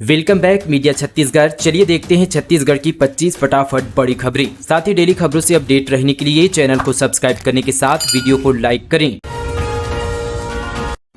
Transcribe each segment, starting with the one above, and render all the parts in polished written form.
Welcome back media Chhattisgarh. चलिए देखते हैं छत्तीसगढ़ की 25 फटाफट बड़ी खबरें। साथ ही डेली खबरों से अपडेट रहने के लिए चैनल को सब्सक्राइब करने के साथ वीडियो को लाइक करें।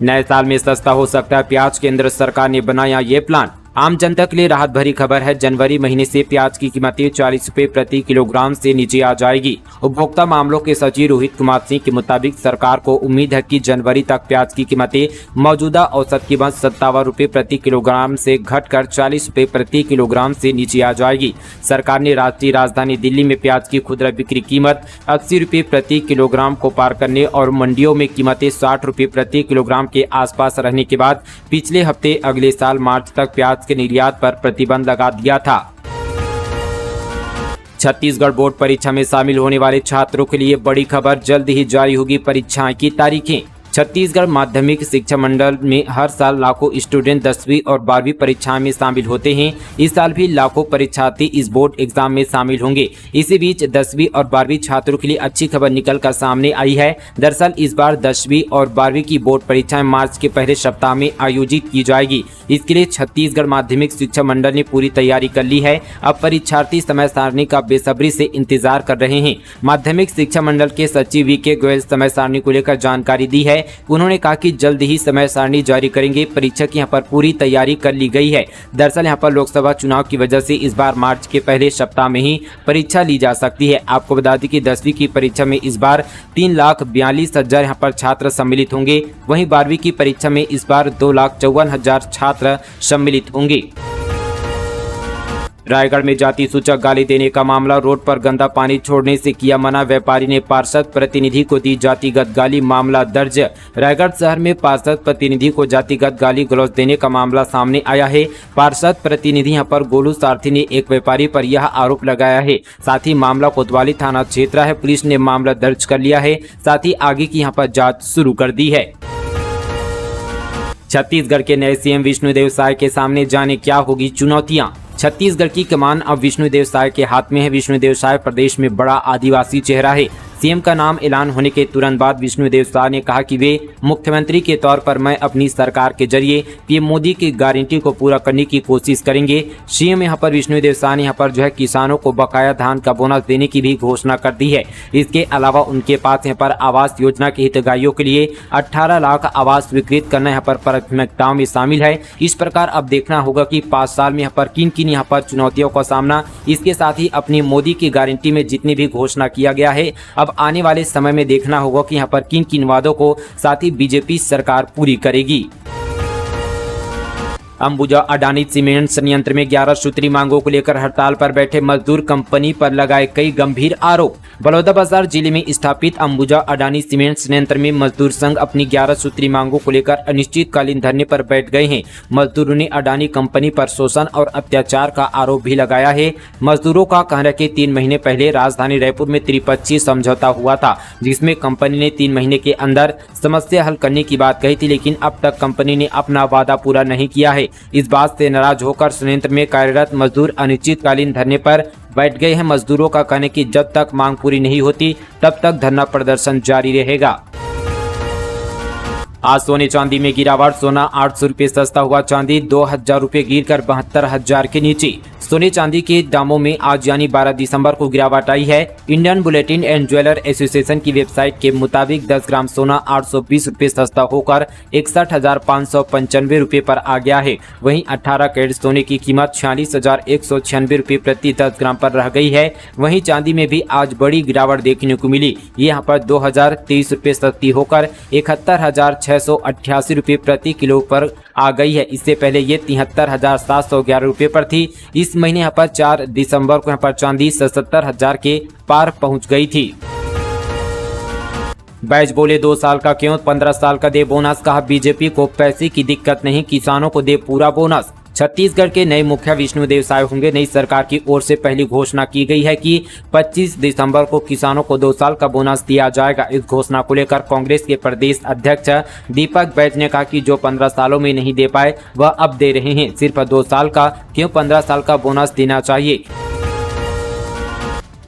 नए साल में सस्ता हो सकता है प्याज, केंद्र सरकार ने बनाया ये प्लान। आम जनता के लिए राहत भरी खबर है। जनवरी महीने से प्याज की कीमतें 40 रुपए प्रति किलोग्राम से नीचे आ जाएगी। उपभोक्ता मामलों के सचिव रोहित कुमार सिंह के मुताबिक सरकार को उम्मीद है कि जनवरी तक प्याज की कीमतें मौजूदा औसत कीमत 57 रुपए प्रति किलोग्राम से घटकर 40 रुपए प्रति किलोग्राम से नीचे आ जाएगी। सरकार ने राष्ट्रीय राजधानी दिल्ली में प्याज की खुदरा बिक्री कीमत 80 रुपए प्रति किलोग्राम को पार करने और मंडियों में कीमतें 60 रुपए प्रति किलोग्राम के आसपास रहने के बाद पिछले हफ्ते अगले साल मार्च तक प्याज के निर्यात पर प्रतिबंध लगा दिया था। छत्तीसगढ़ बोर्ड परीक्षा में शामिल होने वाले छात्रों के लिए बड़ी खबर, जल्द ही जारी होगी परीक्षाएं की तारीखें। छत्तीसगढ़ माध्यमिक शिक्षा मंडल में हर साल लाखों स्टूडेंट 10वीं और 12वीं परीक्षाओं में शामिल होते हैं। इस साल भी लाखों परीक्षार्थी इस बोर्ड एग्जाम में शामिल होंगे। इसी बीच 10वीं और 12वीं छात्रों के लिए अच्छी खबर निकल कर सामने आई है। दरअसल इस बार 10वीं और 12वीं की बोर्ड परीक्षाएं मार्च के पहले सप्ताह में आयोजित की जाएगी। इसके लिए छत्तीसगढ़ माध्यमिक शिक्षा मंडल ने पूरी तैयारी कर ली है। अब परीक्षार्थी समय सारणी का बेसब्री से इंतजार कर रहे हैं। माध्यमिक शिक्षा मंडल के सचिव वी.के. गोयल समय सारणी को लेकर जानकारी दी है। उन्होंने कहा कि जल्द ही समय सारणी जारी करेंगे। परीक्षा की यहाँ पर पूरी तैयारी कर ली गई है। दरअसल यहाँ पर लोकसभा चुनाव की वजह से इस बार मार्च के पहले सप्ताह में ही परीक्षा ली जा सकती है। आपको बता दें कि 10वीं की परीक्षा में इस बार 3,42,000 यहाँ पर छात्र सम्मिलित होंगे। वहीं 12वीं की परीक्षा में इस बार 2,54,000 छात्र सम्मिलित होंगे। रायगढ़ में जाति सूचक गाली देने का मामला, रोड पर गंदा पानी छोड़ने से किया मना, व्यापारी ने पार्षद प्रतिनिधि को दी जातिगत गाली, मामला दर्ज। रायगढ़ शहर में पार्षद प्रतिनिधि को जातिगत गाली गलौज देने का मामला सामने आया है। पार्षद प्रतिनिधि यहाँ पर गोलू सारथी ने एक व्यापारी पर यह आरोप लगाया है। साथ ही मामला कोतवाली थाना क्षेत्र है। पुलिस ने मामला दर्ज कर लिया है। साथ ही आगे की यहाँ पर जाँच शुरू कर दी है। छत्तीसगढ़ के नए सीएम विष्णुदेव साय के सामने जाने क्या होगी चुनौतियां। छत्तीसगढ़ की कमान अब विष्णुदेव साय के हाथ में है। विष्णुदेव साय प्रदेश में बड़ा आदिवासी चेहरा है। सीएम का नाम ऐलान होने के तुरंत बाद विष्णुदेव साय ने कहा कि वे मुख्यमंत्री के तौर पर मैं अपनी सरकार के जरिए पीएम मोदी की गारंटी को पूरा करने की कोशिश करेंगे। सीएम यहाँ पर विष्णुदेव साय ने यहाँ पर जो है किसानों को बकाया धान का बोनस देने की भी घोषणा कर दी है। इसके अलावा उनके पास यहाँ पर आवास योजना के हितग्राहियों के लिए 18 लाख आवास स्वीकृत करना यहाँ पर प्राथमिकताओं में शामिल है। इस प्रकार अब देखना होगा कि 5 साल में यहाँ पर किन किन यहाँ पर चुनौतियों का सामना, इसके साथ ही अपनी मोदी की गारंटी में जितनी भी घोषणा किया गया है, अब आने वाले समय में देखना होगा कि यहाँ पर किन किन वादों को साथ ही बीजेपी सरकार पूरी करेगी। अंबुजा अडानी सीमेंट संयंत्र में 11 सूत्री मांगों को लेकर हड़ताल पर बैठे मजदूर कंपनी पर लगाए कई गंभीर आरोप। बलौदाबाजार जिले में स्थापित अंबुजा अडानी सीमेंट संयंत्र में मजदूर संघ अपनी 11 सूत्री मांगों को लेकर अनिश्चितकालीन धरने पर बैठ गए हैं। मजदूरों ने अडानी कंपनी पर शोषण और अत्याचार का आरोप भी लगाया है। मजदूरों का कहना है कि 3 महीने पहले राजधानी रायपुर में त्रिपक्षीय समझौता हुआ था, जिसमें कंपनी ने 3 महीने के अंदर समस्या हल करने की बात कही थी, लेकिन अब तक कंपनी ने अपना वादा पूरा नहीं किया है। इस बात से नाराज होकर संयंत्र में कार्यरत मजदूर अनिश्चितकालीन धरने पर बैठ गए हैं। मजदूरों का कहना है कि जब तक मांग पूरी नहीं होती तब तक धरना प्रदर्शन जारी रहेगा। आज सोने चांदी में गिरावट, सोना 800 रुपये सस्ता हुआ, चांदी 2,000 रुपये गिरकर 72,000 के नीचे। सोने चांदी के दामों में आज यानी 12 दिसंबर को गिरावट आई है। Indian bulletin and jeweller association की वेबसाइट के मुताबिक 10 ग्राम सोना 820 रुपये सस्ता होकर 61,595 रुपये पर आ गया है। वहीं 18 कैरेट सोने की कीमत 46,196 रुपये प्रति 10 ग्राम पर रह गई है। वहीं चांदी में भी आज बड़ी गिरावट देखने को मिली। ये यहाँ पर 2,023 रुपये सस्ती होकर 71,688 रुपये प्रति किलो पर आ गई है। इससे पहले ये 73,711 रुपये पर थी। इस महीने यहाँ पर 4 दिसंबर को यहाँ पर चांदी 77,000 के पार पहुंच गई थी। बैच बोले 2 साल का क्यों, 15 साल का दे बोनस। कहा बीजेपी को पैसे की दिक्कत नहीं, किसानों को दे पूरा बोनस। छत्तीसगढ़ के नए मुखिया विष्णुदेव साय होंगे। नई सरकार की ओर से पहली घोषणा की गई है कि 25 दिसंबर को किसानों को 2 साल का बोनस दिया जाएगा। इस घोषणा को लेकर कांग्रेस के प्रदेश अध्यक्ष दीपक बैज ने कहा कि जो 15 सालों में नहीं दे पाए वह अब दे रहे हैं। सिर्फ 2 साल का क्यों, 15 साल का बोनस देना चाहिए।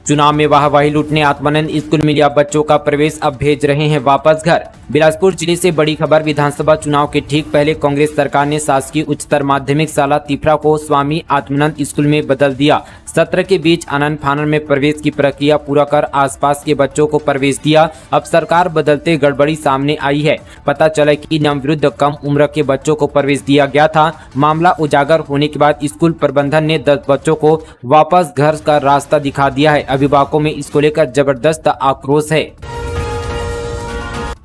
चुनाव में वाहवाही लूटने आत्मानंद स्कूल मिला बच्चों का प्रवेश, अब भेज रहे हैं वापस घर। बिलासपुर जिले से बड़ी खबर। विधानसभा चुनाव के ठीक पहले कांग्रेस सरकार ने शासकीय उच्चतर माध्यमिक शाला तिफरा को स्वामी आत्मानंद स्कूल में बदल दिया। सत्र के बीच आनन फानन में प्रवेश की प्रक्रिया पूरा कर आसपास के बच्चों को प्रवेश दिया। अब सरकार बदलते गड़बड़ी सामने आई है। पता चला कि नियम विरुद्ध कम उम्र के बच्चों को प्रवेश दिया गया था। मामला उजागर होने के बाद स्कूल प्रबंधन ने 10 बच्चों को वापस घर का रास्ता दिखा दिया है। अभिभावकों में इसको लेकर जबरदस्त आक्रोश है।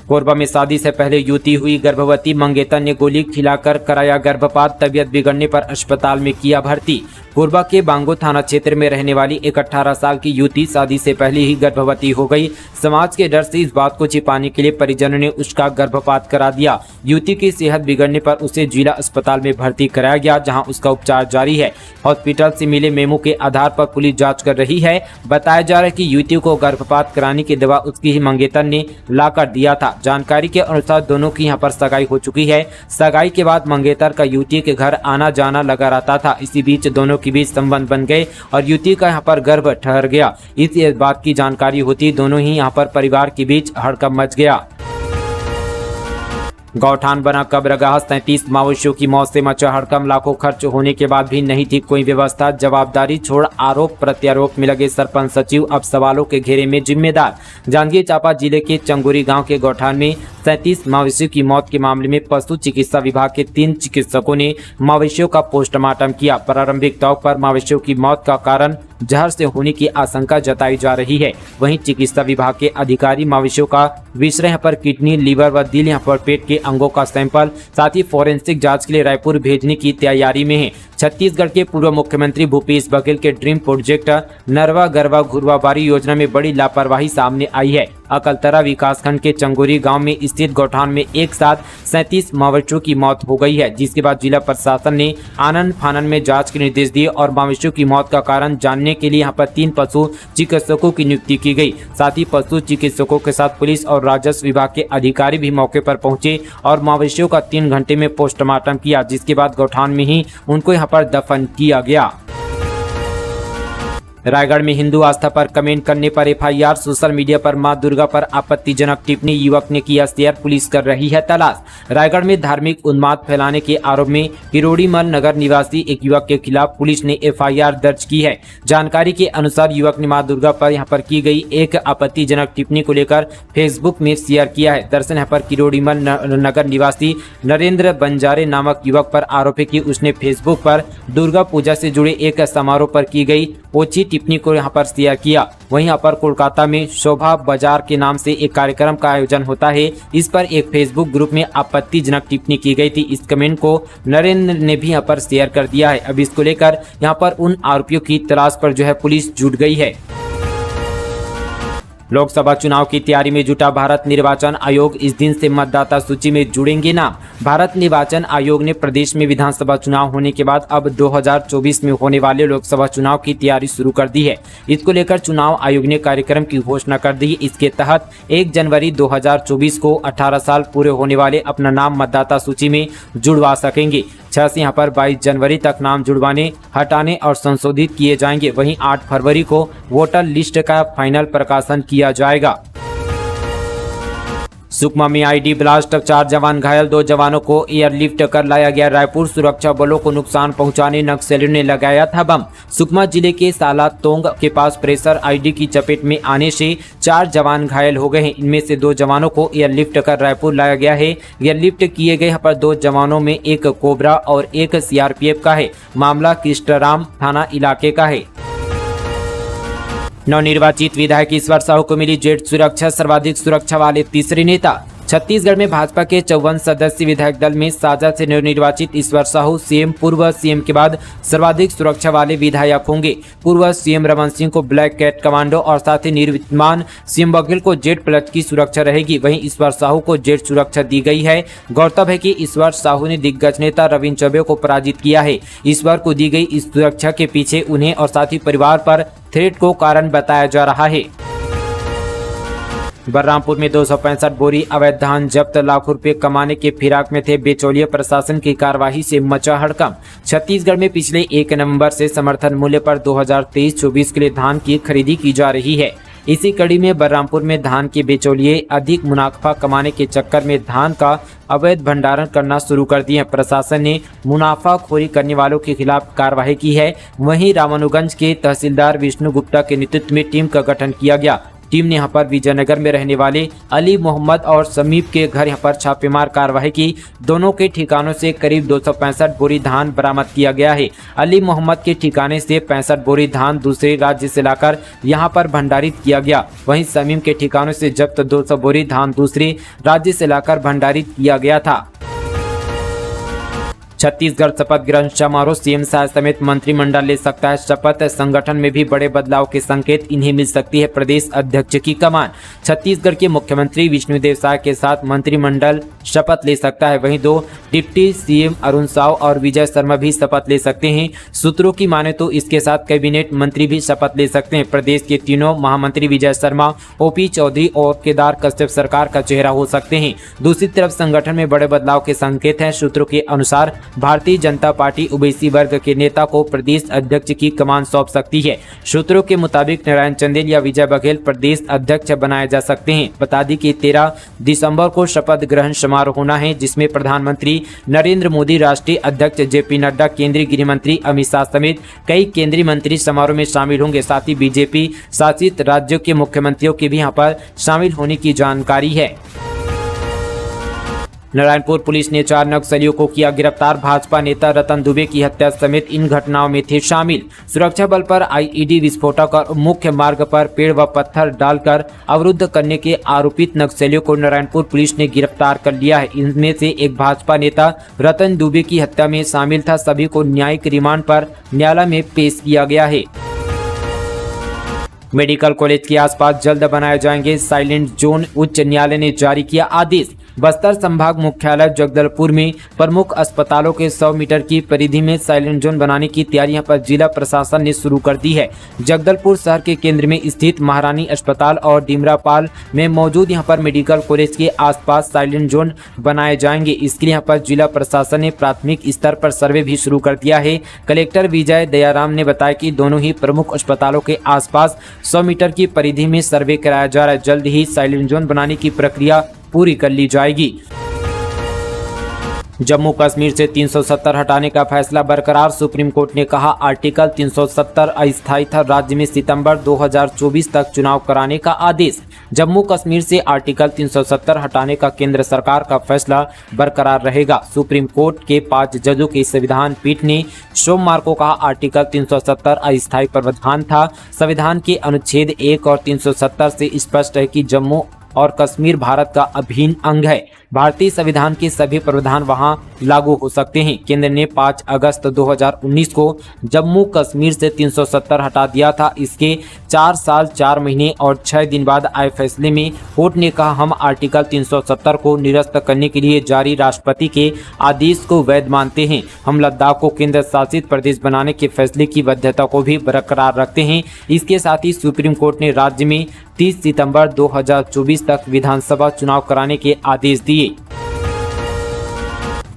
कोरबा में शादी से पहले युवती हुई गर्भवती। मंगेतर ने गोली खिलाकर कराया गर्भपात। तबीयत बिगड़ने पर अस्पताल में किया भर्ती। कोरबा के बांगो थाना क्षेत्र में रहने वाली एक 18 साल की युवती शादी से पहले ही गर्भवती हो गई। समाज के डर से इस बात को छिपाने के लिए परिजनों ने उसका गर्भपात करा दिया। युवती की सेहत बिगड़ने पर उसे जिला अस्पताल में भर्ती कराया गया, जहां उसका उपचार जारी है। हॉस्पिटल से मिले मेमो के आधार पर पुलिस जाँच कर रही है। बताया जा रहा है कि युवती को गर्भपात कराने की दवा उसकी ही मंगेतर ने लाकर दिया था। जानकारी के अनुसार दोनों की यहां पर सगाई हो चुकी है। सगाई के बाद मंगेतर का युवती के घर आना जाना लगा रहता था। इसी बीच दोनों के बीच संबंध बन गए और युवती का यहां पर गर्भ ठहर गया। इस बात की जानकारी होती दोनों ही यहां पर परिवार के बीच हड़कंप मच गया। गौठान बना कब्रगाह। 37 मवेशियों की मौत से मचा हड़कंप। लाखों खर्च होने के बाद भी नहीं थी कोई व्यवस्था। जवाबदारी छोड़ आरोप प्रत्यारोप में लगे सरपंच सचिव अब सवालों के घेरे में जिम्मेदार। जांजगीर चांपा जिले के चंगोरी गांव के गौठान में 37 मवेशियों की मौत के मामले में पशु चिकित्सा विभाग के 3 चिकित्सकों ने मवेशियों का पोस्टमार्टम किया। प्रारंभिक तौर पर मवेशियों की मौत का कारण जहर से होने की आशंका जताई जा रही है। वहीं चिकित्सा विभाग के अधिकारी मवेशियों का विषय पर किडनी, लीवर व दिल, यहाँ पर पेट के अंगों का सैंपल, साथ ही फॉरेंसिक जांच के लिए रायपुर भेजने की तैयारी में है। छत्तीसगढ़ के पूर्व मुख्यमंत्री भूपेश बघेल के ड्रीम प्रोजेक्ट नरवा गरवा घुरवाबारी योजना में बड़ी लापरवाही सामने आई है। अकलतरा विकासखंड के चंगोरी गांव में स्थित गौठान में एक साथ 37 मवेशियों की मौत हो गई है, जिसके बाद जिला प्रशासन ने आनन फानन में जांच के निर्देश दिए और मवेशियों की मौत का कारण जानने के लिए यहां पर 3 पशु चिकित्सकों की नियुक्ति की गई। साथ ही पशु चिकित्सकों के साथ पुलिस और राजस्व विभाग के अधिकारी भी मौके पर पहुंचे और मवेशियों का 3 घंटे में पोस्टमार्टम किया, जिसके बाद गौठान में ही उनको यहाँ पर दफन किया गया। रायगढ़ में हिंदू आस्था पर कमेंट करने पर एफआईआर। सोशल मीडिया पर मां दुर्गा पर आपत्तिजनक टिप्पणी युवक ने किया शेयर। पुलिस कर रही है तलाश। रायगढ़ में धार्मिक उन्माद फैलाने के आरोप में किरोड़ीमल नगर निवासी एक युवक के खिलाफ पुलिस ने एफआईआर दर्ज की है। जानकारी के अनुसार युवक ने मां दुर्गा पर यहां पर की गई एक आपत्तिजनक टिप्पणी को लेकर फेसबुक में शेयर किया है। दरअसल यहाँ पर किरोड़ीमल नगर निवासी नरेंद्र बंजारे नामक युवक पर आरोप है कि उसने फेसबुक पर दुर्गा पूजा से जुड़े एक समारोह पर की गई ओछी टिप्पणी को यहां पर शेयर किया। वहीं यहाँ पर कोलकाता में शोभा बाजार के नाम से एक कार्यक्रम का आयोजन होता है। इस पर एक फेसबुक ग्रुप में आपत्तिजनक टिप्पणी की गई थी। इस कमेंट को नरेंद्र ने भी यहाँ पर शेयर कर दिया है। अब इसको लेकर यहाँ पर उन आरोपियों की तलाश पर जो है पुलिस जुट गई है। लोकसभा चुनाव की तैयारी में जुटा भारत निर्वाचन आयोग। इस दिन से मतदाता सूची में जुड़ेंगे नाम। भारत निर्वाचन आयोग ने प्रदेश में विधानसभा चुनाव होने के बाद अब 2024 में होने वाले लोकसभा चुनाव की तैयारी शुरू कर दी है। इसको लेकर चुनाव आयोग ने कार्यक्रम की घोषणा कर दी। इसके तहत 1 जनवरी 2024 को 18 साल पूरे होने वाले अपना नाम मतदाता सूची में जुड़वा सकेंगे। 6 से यहाँ पर 22 जनवरी तक नाम जुड़वाने, हटाने और संशोधित किए जाएंगे। वहीं 8 फरवरी को वोटर लिस्ट का फाइनल प्रकाशन किया जाएगा। सुकमा में आईडी ब्लास्ट, 4 जवान घायल, 2 जवानों को एयरलिफ्ट कर लाया गया रायपुर। सुरक्षा बलों को नुकसान पहुंचाने नक्सलियों ने लगाया था बम। सुकमा जिले के सालातोंग के पास प्रेशर आईडी की चपेट में आने से 4 जवान घायल हो गए हैं। इनमें से 2 जवानों को एयरलिफ्ट कर रायपुर लाया गया है। एयरलिफ्ट किए गए यहाँ पर 2 जवानों में एक कोबरा और एक सीआरपीएफ का है। मामला किस्टाराम थाना इलाके का है। नवनिर्वाचित विधायक ईश्वर साहू को मिली जेट सुरक्षा। सर्वाधिक सुरक्षा वाले तीसरे नेता। छत्तीसगढ़ में भाजपा के 54 सदस्यीय विधायक दल में साझा से नवनिर्वाचित ईश्वर साहू पूर्व सीएम के बाद सर्वाधिक सुरक्षा वाले विधायक होंगे। पूर्व सीएम रमन सिंह को ब्लैक कैट कमांडो और साथ ही निवर्तमान सीएम बघेल को जेट प्लस की सुरक्षा रहेगी। वहीं ईश्वर साहू को जेट सुरक्षा दी गई है। गौरतलब है कि ईश्वर साहू ने दिग्गज नेता रविंद्र चौबे को पराजित किया है। ईश्वर को दी गई इस सुरक्षा के पीछे उन्हें और साथ ही परिवार पर थ्रेट को कारण बताया जा रहा है। बलरामपुर में 265 बोरी अवैध धान जब्त। लाखों रुपए कमाने के फिराक में थे बेचौलिया। प्रशासन की कार्रवाई से मचा हड़कंप। छत्तीसगढ़ में पिछले 1 नवंबर से समर्थन मूल्य पर 2023-24 के लिए धान की खरीदी की जा रही है। इसी कड़ी में बलरामपुर में धान के बिचौलिए अधिक मुनाफा कमाने के चक्कर में धान का अवैध भंडारण करना शुरू कर दिए हैं। प्रशासन ने मुनाफाखोरी करने वालों के खिलाफ कार्रवाई की है। वहीं रामानुगंज के तहसीलदार विष्णु गुप्ता के नेतृत्व में टीम का गठन किया गया। टीम ने यहां पर विजयनगर में रहने वाले अली मोहम्मद और समीप के घर यहां पर छापेमार कार्रवाई की। दोनों के ठिकानों से करीब 265 बोरी धान बरामद किया गया है। अली मोहम्मद के ठिकाने से 65 बोरी धान दूसरे राज्य से लाकर यहां पर भंडारित किया गया। वहीं समीम के ठिकानों से जब्त 200 बोरी धान दूसरे राज्य से लाकर भंडारित किया गया था। छत्तीसगढ़ शपथ ग्रहण समारोह, सीएम शाह समेत मंत्रिमंडल ले सकता है शपथ। संगठन में भी बड़े बदलाव के संकेत, इन्हें मिल सकती है प्रदेश अध्यक्ष की कमान। छत्तीसगढ़ के मुख्यमंत्री विष्णुदेव साय के साथ मंत्रिमंडल शपथ ले सकता है। वहीं 2 डिप्टी सीएम अरुण साव और विजय शर्मा भी शपथ ले सकते हैं। सूत्रों की माने तो इसके साथ कैबिनेट मंत्री भी शपथ ले सकते हैं। प्रदेश के तीनों महामंत्री विजय शर्मा, ओपी चौधरी और केदार कश्यप सरकार का चेहरा हो सकते हैं। दूसरी तरफ संगठन में बड़े बदलाव के संकेत हैं। सूत्रों के अनुसार भारतीय जनता पार्टी ओबीसी वर्ग के नेता को प्रदेश अध्यक्ष की कमान सौंप सकती है। सूत्रों के मुताबिक नारायण चंदेल या विजय बघेल प्रदेश अध्यक्ष बनाए जा सकते हैं। बता दें कि 13 दिसंबर को शपथ ग्रहण समारोह होना है, जिसमें प्रधानमंत्री नरेंद्र मोदी, राष्ट्रीय अध्यक्ष जेपी नड्डा, केंद्रीय गृह मंत्री अमित शाह समेत कई केंद्रीय मंत्री समारोह में शामिल होंगे। साथ ही बीजेपी शासित राज्यों के मुख्यमंत्रियों के भी यहाँ पर शामिल होने की जानकारी है। नारायणपुर पुलिस ने 4 नक्सलियों को किया गिरफ्तार। भाजपा नेता रतन दुबे की हत्या समेत इन घटनाओं में थे शामिल। सुरक्षा बल पर आईईडी विस्फोटक और मुख्य मार्ग पर पेड़ व पत्थर डालकर अवरुद्ध करने के आरोपित नक्सलियों को नारायणपुर पुलिस ने गिरफ्तार कर लिया है। इनमें से एक भाजपा नेता रतन दुबे की हत्या में शामिल था। सभी को न्यायिक रिमांड पर न्यायालय में पेश किया गया है। मेडिकल कॉलेज के आसपास जल्द बनाए जाएंगे साइलेंट जोन, उच्च न्यायालय ने जारी किया आदेश। बस्तर संभाग मुख्यालय जगदलपुर में प्रमुख अस्पतालों के 100 मीटर की परिधि में साइलेंट जोन बनाने की तैयारियां पर जिला प्रशासन ने शुरू कर दी है। जगदलपुर शहर के केंद्र में स्थित महारानी अस्पताल और डिमरापाल में मौजूद यहां पर मेडिकल कॉलेज के आसपास साइलेंट जोन बनाए जाएंगे। इसके लिए यहां पर जिला प्रशासन ने प्राथमिक स्तर पर सर्वे भी शुरू कर दिया है। कलेक्टर विजय दयाराम ने बताया कि दोनों ही प्रमुख अस्पतालों के आसपास 100 मीटर की परिधि में सर्वे कराया जा रहा है। जल्द ही साइलेंट जोन बनाने की प्रक्रिया पूरी कर ली जाएगी। जम्मू कश्मीर से 370 हटाने का फैसला बरकरार। सुप्रीम कोर्ट ने कहा आर्टिकल 370 अस्थायी था। राज्य में सितंबर 2024 तक चुनाव कराने का आदेश। जम्मू कश्मीर से आर्टिकल 370 हटाने का केंद्र सरकार का फैसला बरकरार रहेगा। सुप्रीम कोर्ट के 5 जजों की संविधान पीठ ने सोमवार को कहा आर्टिकल 370 अस्थायी प्रावधान था। संविधान के अनुच्छेद 1 और 370 से स्पष्ट है कि जम्मू और कश्मीर भारत का अभिन्न अंग है। भारतीय संविधान के सभी प्रावधान वहां लागू हो सकते हैं। केंद्र ने 5 अगस्त 2019 को जम्मू कश्मीर से 370 हटा दिया था। इसके 4 साल 4 महीने और 6 दिन बाद आए फैसले में कोर्ट ने कहा हम आर्टिकल 370 को निरस्त करने के लिए जारी राष्ट्रपति के आदेश को वैध मानते हैं। हम लद्दाख को केंद्र शासित प्रदेश बनाने के फैसले की वैधता को भी बरकरार रखते हैं। इसके साथ ही सुप्रीम कोर्ट ने राज्य में 30 सितंबर 2024 तक विधानसभा चुनाव कराने के आदेश दिए।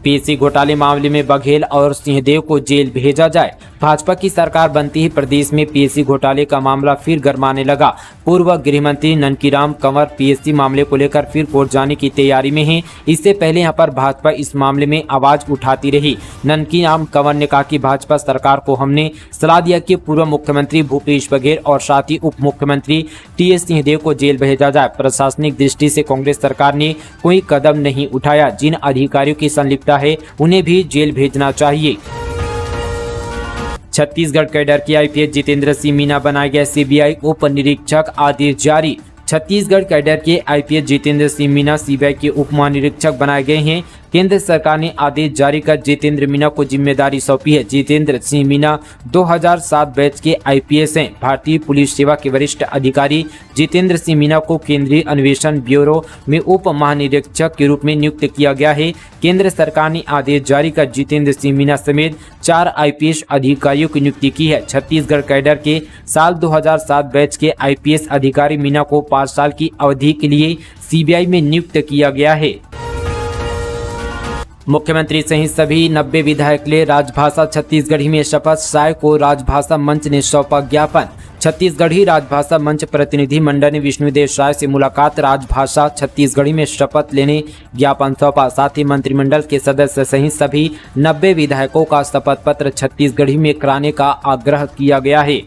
पीएससी घोटाले मामले में बघेल और सिंहदेव को जेल भेजा जाए। भाजपा की सरकार बनते ही प्रदेश में पीएससी घोटाले का मामला फिर गरमाने लगा। पूर्व गृह मंत्री ननकीराम कंवर पीएससी मामले को लेकर फिर कोर्ट जाने की तैयारी में हैं। इससे पहले यहां पर भाजपा इस मामले में आवाज उठाती रही। ननकीराम कंवर ने कहा कि भाजपा सरकार को हमने सलाह दिया कि पूर्व मुख्यमंत्री भूपेश बघेल और साथ ही उप मुख्यमंत्री टीएस सिंहदेव को जेल भेजा जाए। प्रशासनिक दृष्टि से कांग्रेस सरकार ने कोई कदम नहीं उठाया। जिन अधिकारियों की संलिप्तता है उन्हें भी जेल भेजना चाहिए। छत्तीसगढ़ कैडर के आईपीएस जितेंद्र सिंह मीना बनाए गए सीबीआई उप निरीक्षक, आदेश जारी। छत्तीसगढ़ कैडर के आईपीएस जितेंद्र सिंह मीना सीबीआई के उप महानिरीक्षक बनाए गए हैं। केंद्र सरकार ने आदेश जारी कर जितेंद्र मीना को जिम्मेदारी सौंपी है। जितेंद्र सिंह मीना 2007 बैच के आईपीएस हैं। भारतीय पुलिस सेवा के वरिष्ठ अधिकारी जितेंद्र सिंह मीना को केंद्रीय अन्वेषण ब्यूरो में उप महानिरीक्षक के रूप में नियुक्त किया गया है। केंद्र सरकार ने आदेश जारी कर जितेंद्र सिंह मीना समेत 4 आईपीएस अधिकारियों की नियुक्ति की है। छत्तीसगढ़ कैडर के साल 2007 बैच के आईपीएस अधिकारी मीना को 5 साल की अवधि के लिए सीबीआई में नियुक्त किया गया है। मुख्यमंत्री सहित सभी 90 विधायक ले राजभाषा छत्तीसगढ़ी में शपथ। साय को राजभाषा मंच ने सौंपा ज्ञापन। छत्तीसगढ़ी राजभाषा मंच प्रतिनिधि मंडल ने विष्णुदेव साय से मुलाकात, राजभाषा छत्तीसगढ़ी में शपथ लेने ज्ञापन सौंपा। साथ ही मंत्रिमंडल के सदस्य सहित सभी 90 विधायकों का शपथ पत्र छत्तीसगढ़ी में कराने का आग्रह किया गया है।